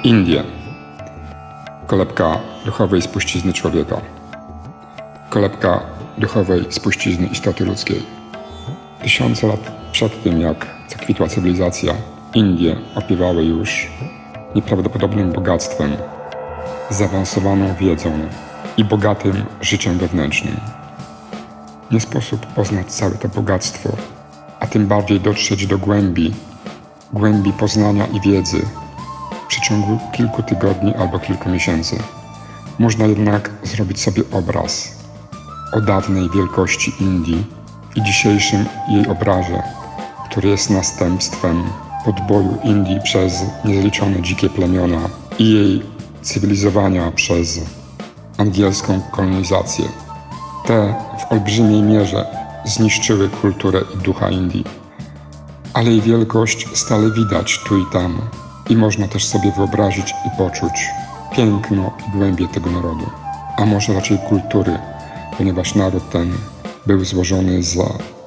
Indie. Kolebka duchowej spuścizny człowieka. Kolebka duchowej spuścizny istoty ludzkiej. Tysiące lat przed tym, jak zakwitła cywilizacja, Indie opiewały już nieprawdopodobnym bogactwem, zaawansowaną wiedzą i bogatym życiem wewnętrznym. Nie sposób poznać całe to bogactwo, a tym bardziej dotrzeć do głębi poznania i wiedzy w przeciągu kilku tygodni albo kilku miesięcy. Można jednak zrobić sobie obraz o dawnej wielkości Indii i dzisiejszym jej obrazie, który jest następstwem podboju Indii przez niezliczone dzikie plemiona i jej cywilizowania przez angielską kolonizację. Te w olbrzymiej mierze zniszczyły kulturę i ducha Indii, ale jej wielkość stale widać tu i tam i można też sobie wyobrazić i poczuć piękno i głębię tego narodu, a może raczej kultury, ponieważ naród ten był złożony z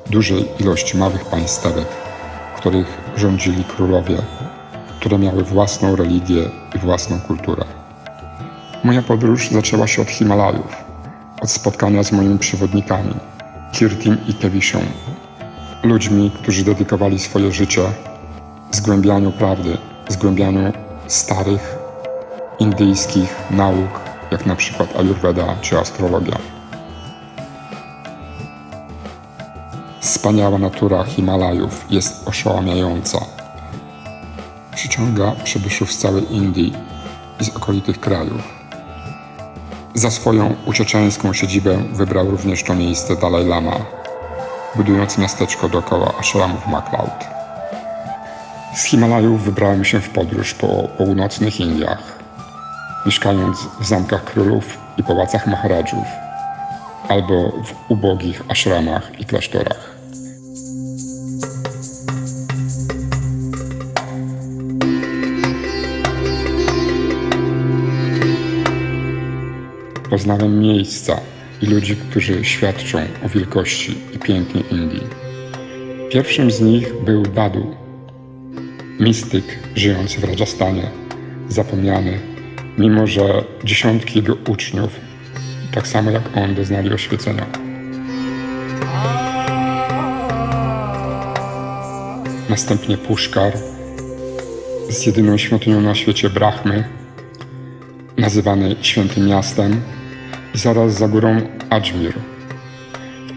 dużej ilości małych państewek, w których rządzili królowie, które miały własną religię i własną kulturę. Moja podróż zaczęła się od Himalajów, od spotkania z moimi przewodnikami, Kirtim i Kevishą, ludźmi, którzy dedykowali swoje życie zgłębianiu prawdy, zgłębianiu starych indyjskich nauk, jak na przykład Ajurveda czy astrologia. Wspaniała natura Himalajów jest oszałamiająca. Przyciąga przybyszów z całej Indii i z okolitych krajów. Za swoją ucieczeńską siedzibę wybrał również to miejsce Dalaj Lama, budując miasteczko dookoła ashramów MacLeod. Z Himalajów wybrałem się w podróż po północnych Indiach, mieszkając w zamkach królów i pałacach maharadżów, albo w ubogich ashramach i klasztorach. Poznałem miejsca i ludzi, którzy świadczą o wielkości i pięknie Indii. Pierwszym z nich był Dadu, mistyk żyjący w Rajasthanie, zapomniany, mimo że dziesiątki jego uczniów, tak samo jak on, doznali oświecenia. Następnie Puszkar z jedyną świątynią na świecie Brahmy, nazywanej Świętym Miastem, i zaraz za górą Adżmir.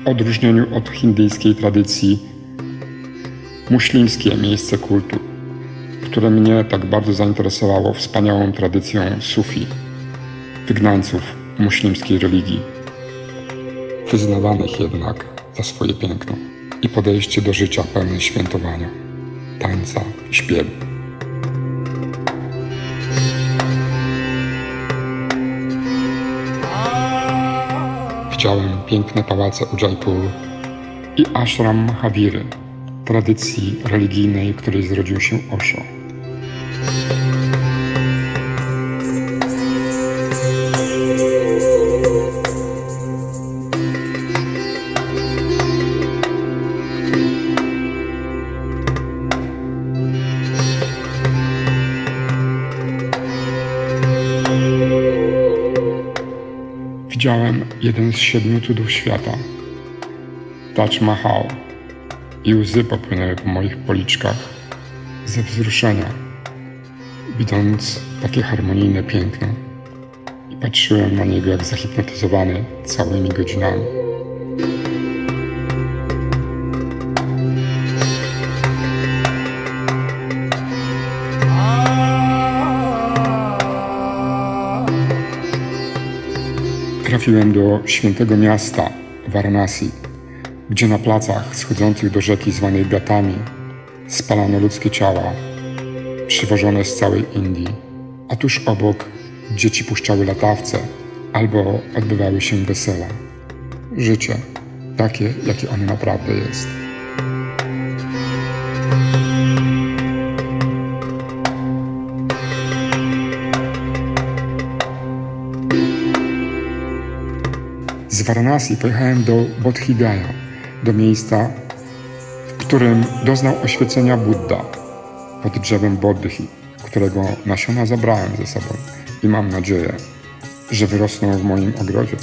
W odróżnieniu od hindyjskiej tradycji, muślimskie miejsce kultu, które mnie tak bardzo zainteresowało wspaniałą tradycją sufi, wygnańców muślimskiej religii, wyznawanych jednak za swoje piękno i podejście do życia pełne świętowania, tańca i śpiewu. Widziałem piękne pałace Udaipur i ashram Mahaviry, tradycji religijnej, w której zrodził się Osho. Widziałem jeden z 7 cudów świata, Taj Mahal, i łzy popłynęły po moich policzkach ze wzruszenia, widząc takie harmonijne piękno, i patrzyłem na niego jak zahipnotyzowany całymi godzinami. Trafiłem do świętego miasta Varanasi, gdzie na placach schodzących do rzeki zwanej Gatami spalano ludzkie ciała przywożone z całej Indii, a tuż obok dzieci puszczały latawce albo odbywały się wesela. Życie takie, jakie ono naprawdę jest. Z Varanasi pojechałem do Bodh Gaya, do miejsca, w którym doznał oświecenia Buddha pod drzewem Bodhi, którego nasiona zabrałem ze sobą i mam nadzieję, że wyrosną w moim ogrodzie.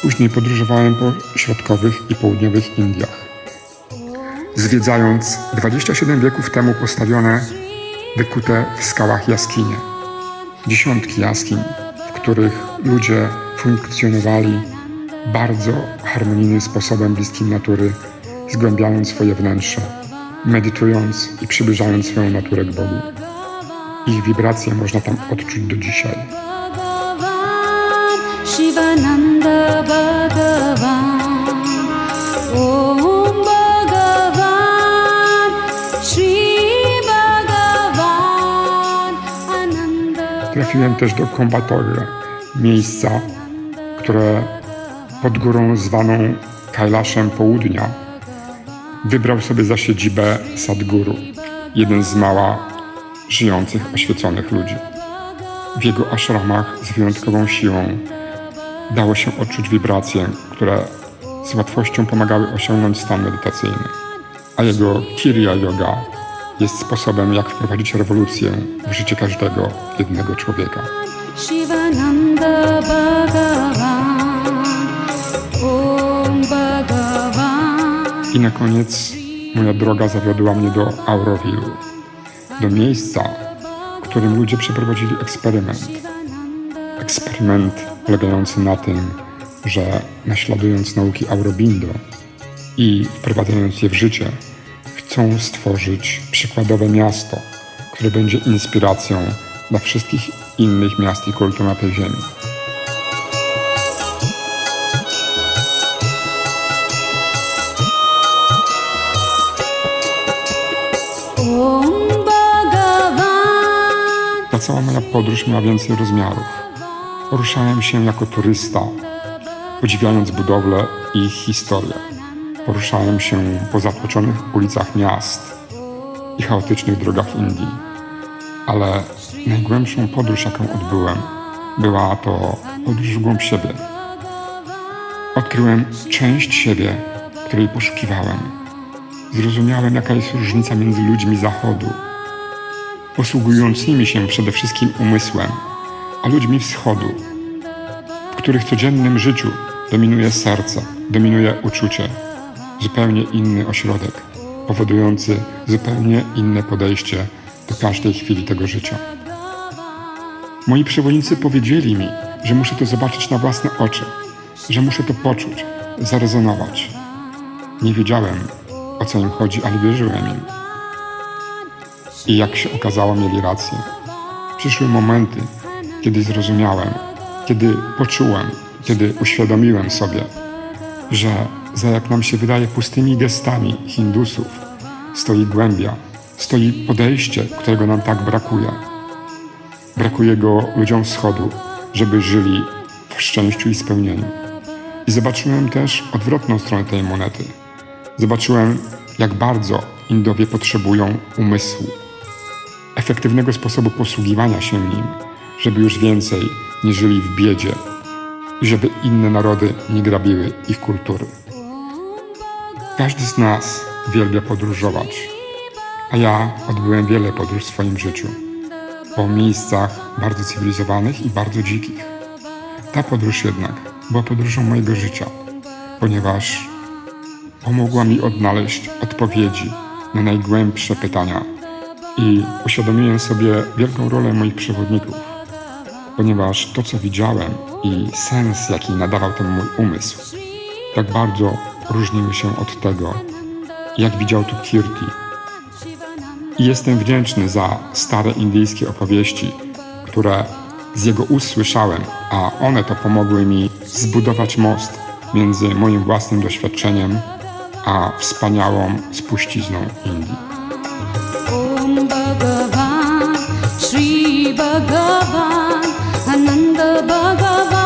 Później podróżowałem po środkowych i południowych Indiach, zwiedzając 27 wieków temu postawione, wykute w skałach jaskinie. Dziesiątki jaskiń, w których ludzie funkcjonowali bardzo harmonijnym sposobem bliskim natury, zgłębiając swoje wnętrze, medytując i przybliżając swoją naturę k Bogu. Ich wibracje można tam odczuć do dzisiaj. Shivananda Bhagavan, Om Bhagavan, Shri Bhagavan, Ananda. Trafiłem też do Coimbatore, miejsca, które pod górą zwaną Kailaszem Południa wybrał sobie za siedzibę Sadhguru, jeden z mała żyjących, oświeconych ludzi. W jego ashramach z wyjątkową siłą dało się odczuć wibracje, które z łatwością pomagały osiągnąć stan medytacyjny. A jego Kriya Yoga jest sposobem, jak wprowadzić rewolucję w życie każdego jednego człowieka. Shivananda Bhagavan, Om Bhagavan. I na koniec moja droga zawiodła mnie do Auroville, do miejsca, w którym ludzie przeprowadzili eksperyment. Eksperyment polegający na tym, że naśladując nauki Aurobindo i wprowadzając je w życie, chcą stworzyć przykładowe miasto, które będzie inspiracją dla wszystkich innych miast i kultur na tej ziemi. Om Bhagavan. Ta cała moja podróż miała więcej rozmiarów. Poruszałem się jako turysta, podziwiając budowle i ich historię. Poruszałem się po zatłoczonych ulicach miast i chaotycznych drogach Indii. Ale najgłębszą podróż, jaką odbyłem, była to podróż w głąb siebie. Odkryłem część siebie, której poszukiwałem. Zrozumiałem, jaka jest różnica między ludźmi Zachodu, posługującymi się przede wszystkim umysłem, a ludźmi Wschodu, w których codziennym życiu dominuje serce, dominuje uczucie, zupełnie inny ośrodek, powodujący zupełnie inne podejście do każdej chwili tego życia. Moi przewodnicy powiedzieli mi, że muszę to zobaczyć na własne oczy, że muszę to poczuć, zarezonować. Nie wiedziałem, o co im chodzi, ale wierzyłem im. I jak się okazało, mieli rację. Przyszły momenty, kiedy zrozumiałem, kiedy poczułem, kiedy uświadomiłem sobie, że za, jak nam się wydaje, pustymi gestami Hindusów stoi głębia, stoi podejście, którego nam tak brakuje. Brakuje go ludziom Wschodu, żeby żyli w szczęściu i spełnieniu. I zobaczyłem też odwrotną stronę tej monety. Zobaczyłem, jak bardzo Indowie potrzebują umysłu, efektywnego sposobu posługiwania się nim, żeby już więcej nie żyli w biedzie i żeby inne narody nie grabiły ich kultury. Każdy z nas uwielbia podróżować, a ja odbyłem wiele podróż w swoim życiu, po miejscach bardzo cywilizowanych i bardzo dzikich. Ta podróż jednak była podróżą mojego życia, ponieważ pomogła mi odnaleźć odpowiedzi na najgłębsze pytania i uświadomiłem sobie wielką rolę moich przewodników, ponieważ to, co widziałem i sens, jaki nadawał ten mój umysł, tak bardzo różniły się od tego, jak widział tu Kirti. I jestem wdzięczny za stare indyjskie opowieści, które z jego ust słyszałem, a one to pomogły mi zbudować most między moim własnym doświadczeniem a wspaniałą spuścizną Indii. Om Bhagavan, Shri Bhagavan, Ananda Bhagavan.